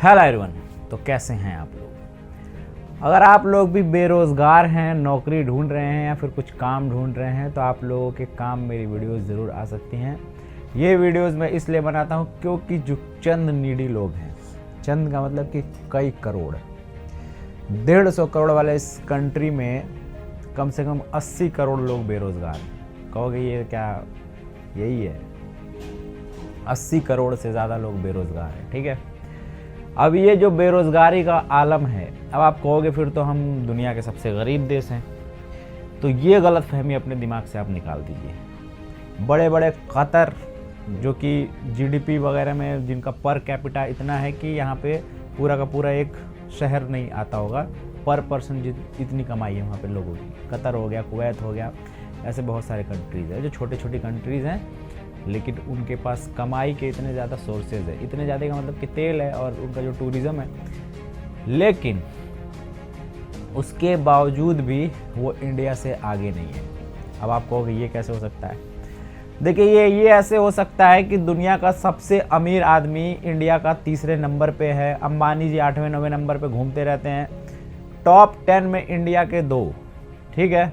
Hello everyone. तो कैसे हैं आप लोग? अगर आप लोग भी बेरोज़गार हैं, नौकरी ढूंढ रहे हैं या फिर कुछ काम ढूंढ रहे हैं तो आप लोगों के काम मेरी वीडियोस ज़रूर आ सकती हैं। ये वीडियोस मैं इसलिए बनाता हूँ क्योंकि जो चंद नीडी लोग हैं, चंद का मतलब कि कई करोड़, 150 करोड़ वाले इस कंट्री में कम से कम 80 करोड़ लोग बेरोज़गार हैं। कहोगे ये क्या? यही है, 80 करोड़ से ज़्यादा लोग बेरोज़गार हैं। ठीक है, अब ये जो बेरोज़गारी का आलम है, अब आप कहोगे फिर तो हम दुनिया के सबसे गरीब देश हैं। तो ये गलतफहमी अपने दिमाग से आप निकाल दीजिए। बड़े बड़े कतर जो कि जीडीपी वगैरह में जिनका पर कैपिटा इतना है कि यहाँ पे पूरा का पूरा एक शहर नहीं आता होगा, पर पर्सन इतनी कमाई है वहाँ पे लोगों की। कतर हो गया, कुवैत हो गया, ऐसे बहुत सारे कंट्रीज़ हैं जो छोटे छोटी कंट्रीज़ हैं, लेकिन उनके पास कमाई के इतने ज़्यादा सोर्सेज है। इतने ज़्यादा का मतलब कि तेल है और उनका जो टूरिज़्म है, लेकिन उसके बावजूद भी वो इंडिया से आगे नहीं है। अब आप कहोगे ये कैसे हो सकता है? देखिए, ये ऐसे हो सकता है कि दुनिया का सबसे अमीर आदमी इंडिया का तीसरे नंबर पे है, अंबानी जी 8वें 9वें नंबर पे घूमते रहते हैं, टॉप 10 में इंडिया के 2। ठीक है,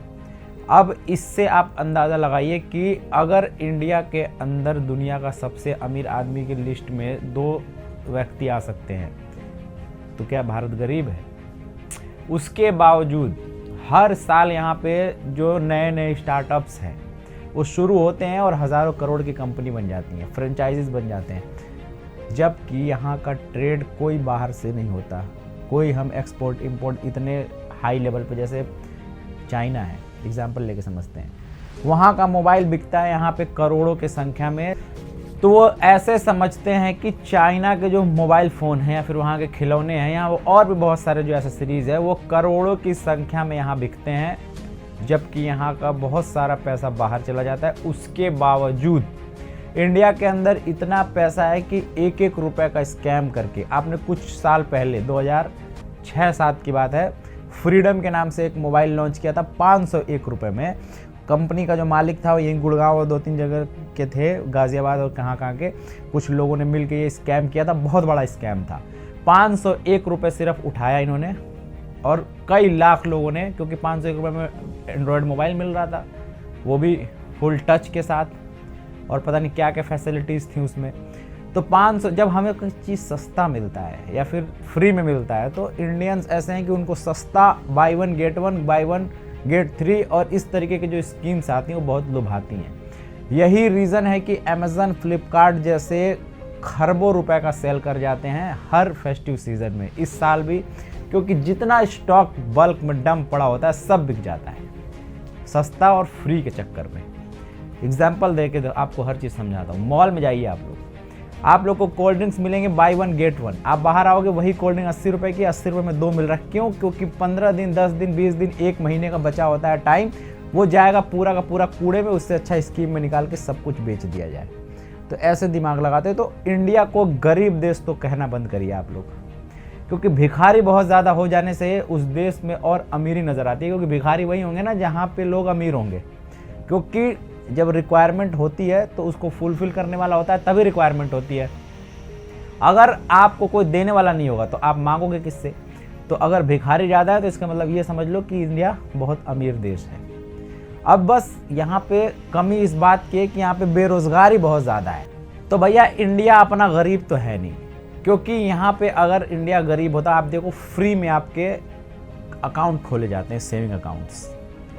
अब इससे आप अंदाज़ा लगाइए कि अगर इंडिया के अंदर दुनिया का सबसे अमीर आदमी की लिस्ट में 2 व्यक्ति आ सकते हैं तो क्या भारत गरीब है? उसके बावजूद हर साल यहाँ पे जो नए नए स्टार्टअप्स हैं वो शुरू होते हैं और हज़ारों करोड़ की कंपनी बन जाती हैं, फ्रेंचाइजीज बन जाते हैं, जबकि यहाँ का ट्रेड कोई बाहर से नहीं होता। कोई हम एक्सपोर्ट इंपोर्ट इतने हाई लेवल पे, जैसे चाइना है, एग्जाम्पल लेके समझते हैं, वहाँ का मोबाइल बिकता है यहाँ पे करोड़ों की संख्या में। तो वो ऐसे समझते हैं कि चाइना के जो मोबाइल फ़ोन हैं या फिर वहाँ के खिलौने हैं, यहाँ वो और भी बहुत सारे जो एसेसरीज़ है वो करोड़ों की संख्या में यहाँ बिकते हैं, जबकि यहाँ का बहुत सारा पैसा बाहर चला जाता है। उसके बावजूद इंडिया के अंदर इतना पैसा है कि एक एक रुपये का स्कैम करके, आपने कुछ साल पहले 2006-07 की बात है, फ्रीडम के नाम से एक मोबाइल लॉन्च किया था 501 रुपये में। कंपनी का जो मालिक था वो यहीं गुड़गांव और 2-3 जगह के थे, गाज़ियाबाद और कहाँ के कुछ लोगों ने मिल के ये स्कैम किया था। बहुत बड़ा स्कैम था। 501 रुपये सिर्फ उठाया इन्होंने और कई लाख लोगों ने, क्योंकि 501 रुपये में एंड्रॉयड मोबाइल मिल रहा था, वो भी फुल टच के साथ, और पता नहीं क्या क्या फैसिलिटीज़ थी उसमें। तो 500, जब हमें कोई चीज़ सस्ता मिलता है या फिर फ्री में मिलता है तो इंडियंस ऐसे हैं कि उनको सस्ता by one get 1, by one get 3 और इस तरीके की जो स्कीम्स आती हैं वो बहुत लुभाती हैं। यही रीज़न है कि अमेज़न, फ्लिपकार्ट जैसे खरबों रुपए का सेल कर जाते हैं हर फेस्टिव सीज़न में, इस साल भी, क्योंकि जितना स्टॉक बल्क में डंप पड़ा होता है सब बिक जाता है सस्ता और फ्री के चक्कर में। एग्जाम्पल दे के आपको हर चीज़ समझाता हूँ। मॉल में जाइए आप लोग को कोल्ड ड्रिंक्स मिलेंगे बाय वन गेट 1, आप बाहर आओगे वही कोल्ड ड्रिंक 80 रुपये की 80 रुपये में 2 मिल रहा है। क्यों? क्योंकि 15 दिन, 10 दिन, 20 दिन, 1 महीने का बचा होता है टाइम, वो जाएगा पूरा का पूरा कूड़े में। उससे अच्छा स्कीम में निकाल के सब कुछ बेच दिया जाए। तो ऐसे दिमाग लगाते हैं। तो इंडिया को गरीब देश तो कहना बंद करिए आप लोग, क्योंकि भिखारी बहुत ज़्यादा हो जाने से उस देश में और अमीरी नज़र आती है, क्योंकि भिखारी वही होंगे ना जहाँ पे लोग अमीर होंगे। क्योंकि जब रिक्वायरमेंट होती है तो उसको फुलफिल करने वाला होता है, तभी रिक्वायरमेंट होती है। अगर आपको कोई देने वाला नहीं होगा तो आप मांगोगे किससे? तो अगर भिखारी ज़्यादा है तो इसका मतलब ये समझ लो कि इंडिया बहुत अमीर देश है। अब बस यहाँ पे कमी इस बात की है कि यहाँ पे बेरोज़गारी बहुत ज़्यादा है। तो भैया इंडिया अपना गरीब तो है नहीं, क्योंकि यहाँ पे अगर इंडिया गरीब होता, आप देखो फ्री में आपके अकाउंट खोले जाते हैं, saving accounts,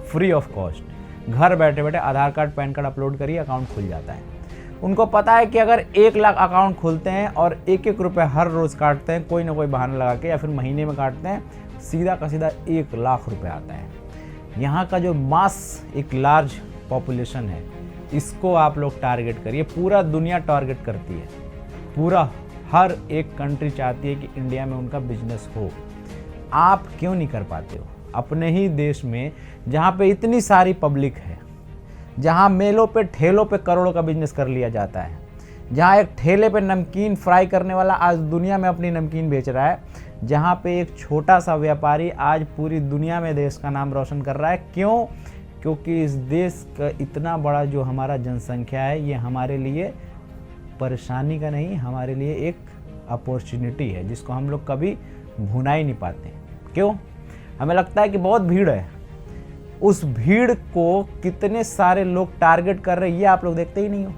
free of cost. घर बैठे बैठे आधार कार्ड, पैन कार्ड अपलोड करिए, अकाउंट खुल जाता है। उनको पता है कि अगर 1 लाख अकाउंट खोलते हैं और 1-1 रुपये हर रोज़ काटते हैं, कोई ना कोई बहाना लगा के, या फिर महीने में काटते हैं, सीधा का सीधा 1 लाख रुपये आता है। यहाँ का जो मास एक लार्ज पॉपुलेशन है, इसको आप लोग टारगेट करिए। पूरा दुनिया टारगेट करती है, पूरा हर एक कंट्री चाहती है कि इंडिया में उनका बिजनेस हो। आप क्यों नहीं कर पाते हो? अपने ही देश में जहाँ पे इतनी सारी पब्लिक है, जहाँ मेलों पे ठेलों पे करोड़ों का बिजनेस कर लिया जाता है, जहाँ एक ठेले पे नमकीन फ्राई करने वाला आज दुनिया में अपनी नमकीन बेच रहा है, जहाँ पे एक छोटा सा व्यापारी आज पूरी दुनिया में देश का नाम रोशन कर रहा है। क्यों? क्योंकि इस देश का इतना बड़ा जो हमारा जनसंख्या है, ये हमारे लिए परेशानी का नहीं, हमारे लिए एक अपॉर्चुनिटी है जिसको हम लोग कभी भुना ही नहीं पाते। क्यों? हमें लगता है कि बहुत भीड़ है, उस भीड़ को कितने सारे लोग टारगेट कर रहे हैं ये आप लोग देखते ही नहीं हो।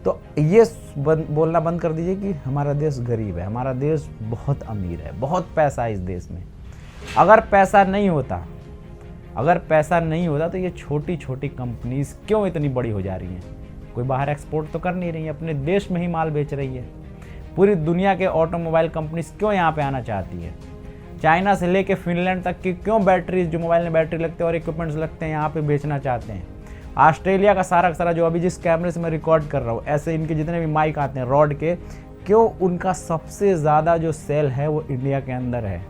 तो ये बोलना बंद कर दीजिए कि हमारा देश गरीब है, हमारा देश बहुत अमीर है, बहुत पैसा है इस देश में। अगर पैसा नहीं होता तो ये छोटी छोटी कंपनीज क्यों इतनी बड़ी हो जा रही हैं? कोई बाहर एक्सपोर्ट तो कर नहीं रही है, अपने देश में ही माल बेच रही है। पूरी दुनिया के ऑटोमोबाइल कंपनीज क्यों यहाँ पे आना चाहती है? चाइना से लेके फिनलैंड तक की क्यों बैटरीज, जो मोबाइल में बैटरी लगते हैं और इक्विपमेंट्स लगते हैं, यहाँ पे बेचना चाहते हैं। ऑस्ट्रेलिया का सारा जो अभी जिस कैमरे से मैं रिकॉर्ड कर रहा हूँ, ऐसे इनके जितने भी माइक आते हैं रॉड के, क्यों उनका सबसे ज़्यादा जो सेल है वो इंडिया के अंदर है।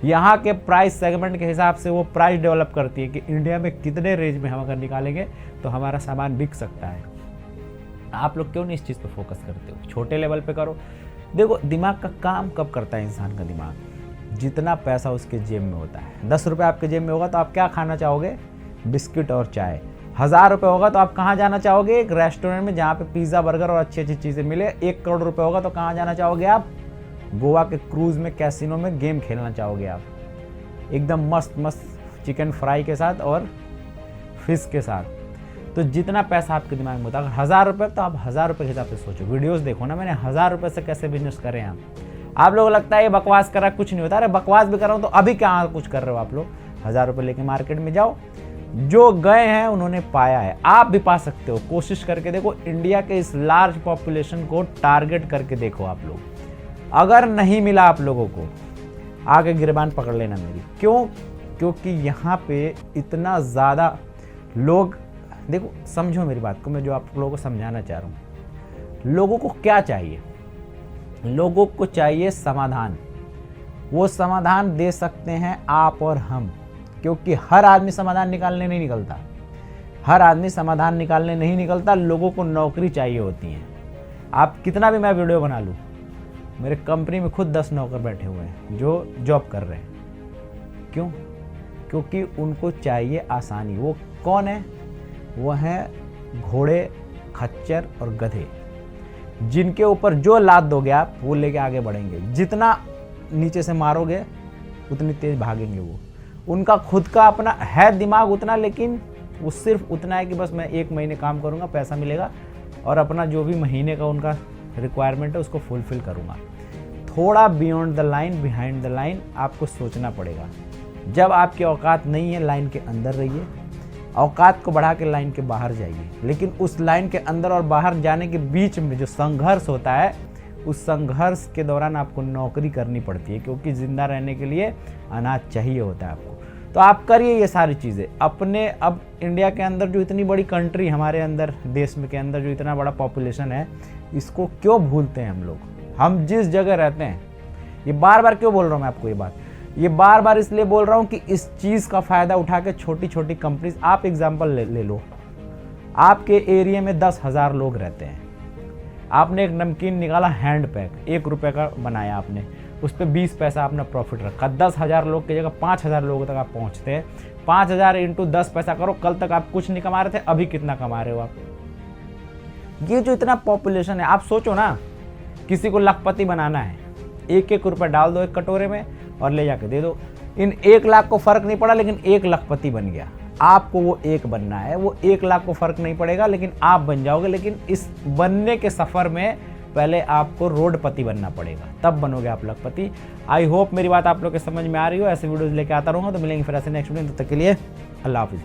यहाँ के प्राइस सेगमेंट के हिसाब से वो प्राइस डेवलप करती है कि इंडिया में कितने रेंज में हम अगर निकालेंगे तो हमारा सामान बिक सकता है। आप लोग क्यों नहीं इस चीज़ पर फोकस करते हो? छोटे लेवल पे करो। देखो, दिमाग का काम कब करता है इंसान का दिमाग? जितना पैसा उसके जेब में होता है। 10 रुपये आपके जेब में होगा तो आप क्या खाना चाहोगे? बिस्किट और चाय। 1000 रुपये होगा तो आप कहाँ जाना चाहोगे? एक रेस्टोरेंट में जहाँ पे पिज़्ज़ा, बर्गर और अच्छी अच्छी चीज़ें मिले। 1 करोड़ रुपये होगा तो कहाँ जाना चाहोगे आप? गोवा के क्रूज़ में, कैसीनो में गेम खेलना चाहोगे आप, एकदम मस्त मस्त चिकन फ्राई के साथ और फिश के साथ। तो जितना पैसा आपके दिमाग में होता है, अगर 1000 रुपये, तो आप 1000 रुपये के हिसाब से सोचो। वीडियोस देखो ना, मैंने 1000 रुपये से कैसे बिजनेस करे हैं आप लोगों को लगता है ये बकवास करा, कुछ नहीं होता। अरे बकवास भी कर रहा हूँ तो अभी क्या कुछ कर रहे हो आप लोग? 1000 रुपये लेके मार्केट में जाओ। जो गए हैं उन्होंने पाया है, आप भी पा सकते हो। कोशिश करके देखो, इंडिया के इस लार्ज पॉपुलेशन को टारगेट करके देखो आप लोग। अगर नहीं मिला आप लोगों को, आगे गिरबान पकड़ लेना मेरी। क्यों? क्योंकि यहाँ पे इतना ज़्यादा लोग, देखो समझो मेरी बात को, मैं जो आप लोगों को समझाना चाह रहा हूँ। लोगों को क्या चाहिए? लोगों को चाहिए समाधान। वो समाधान दे सकते हैं आप और हम, क्योंकि हर आदमी समाधान निकालने नहीं निकलता। हर आदमी समाधान निकालने नहीं निकलता। लोगों को नौकरी चाहिए होती है। आप कितना भी मैं वीडियो बना लूँ, मेरे कंपनी में खुद 10 नौकर बैठे हुए हैं जो जॉब कर रहे हैं। क्यों? क्योंकि उनको चाहिए आसानी। वो कौन है? वो हैं घोड़े, खच्चर और गधे, जिनके ऊपर जो लाद दोगे आप वो लेके आगे बढ़ेंगे। जितना नीचे से मारोगे उतनी तेज भागेंगे वो। उनका खुद का अपना है दिमाग उतना, लेकिन वो सिर्फ उतना है कि बस मैं 1 महीने काम करूँगा, पैसा मिलेगा और अपना जो भी महीने का उनका रिक्वायरमेंट है उसको फुलफिल करूँगा। थोड़ा beyond the line, behind the line आपको सोचना पड़ेगा। जब आपकी औकात नहीं है, लाइन के अंदर रहिए। औकात को बढ़ा के लाइन के बाहर जाइए। लेकिन उस लाइन के अंदर और बाहर जाने के बीच में जो संघर्ष होता है, उस संघर्ष के दौरान आपको नौकरी करनी पड़ती है, क्योंकि ज़िंदा रहने के लिए अनाज चाहिए होता है आपको। तो आप करिए ये सारी चीज़ें अपने। अब इंडिया के अंदर जो इतनी बड़ी कंट्री, हमारे अंदर देश में के अंदर जो इतना बड़ा पॉपुलेशन है, इसको क्यों भूलते हैं हम लोग? हम जिस जगह रहते हैं, ये बार बार क्यों बोल रहा हूँ मैं आपको ये बात? ये बार बार इसलिए बोल रहा हूँ कि इस चीज़ का फ़ायदा उठा के छोटी छोटी कंपनीज, आप एग्जाम्पल ले लो। आपके एरिया में 10,000 लोग रहते हैं। आपने एक नमकीन निकाला हैंड पैक, 1 रुपये का बनाया आपने, उस पर 20 पैसा आपने प्रॉफिट रखा। 10,000 लोग की जगह 5,000 लोगों तक आप पहुँचते हैं। 5,000 इंटू 10 पैसा करो, कल तक आप कुछ नहीं कमा रहे थे, अभी कितना कमा रहे हो आप? ये जो इतना पॉपुलेशन है, आप सोचो ना, किसी को लखपति बनाना है, 1-1 रुपये डाल दो एक कटोरे में और ले जाके दे दो। इन 1 लाख को फर्क नहीं पड़ा, लेकिन 1 लखपति बन गया। आपको वो 1 बनना है, वो 1 लाख को फर्क नहीं पड़ेगा, लेकिन आप बन जाओगे। लेकिन इस बनने के सफ़र में पहले आपको रोडपति बनना पड़ेगा, तब बनोगे आप लखपति। आई होप मेरी बात आप लोग के समझ में आ रही हो। ऐसे वीडियोज़ लेके आता रहूँगा, तो मिलेंगे फिर ऐसे नेक्स्ट वीडियो। तब तक के लिए अल्लाह हाफिज़।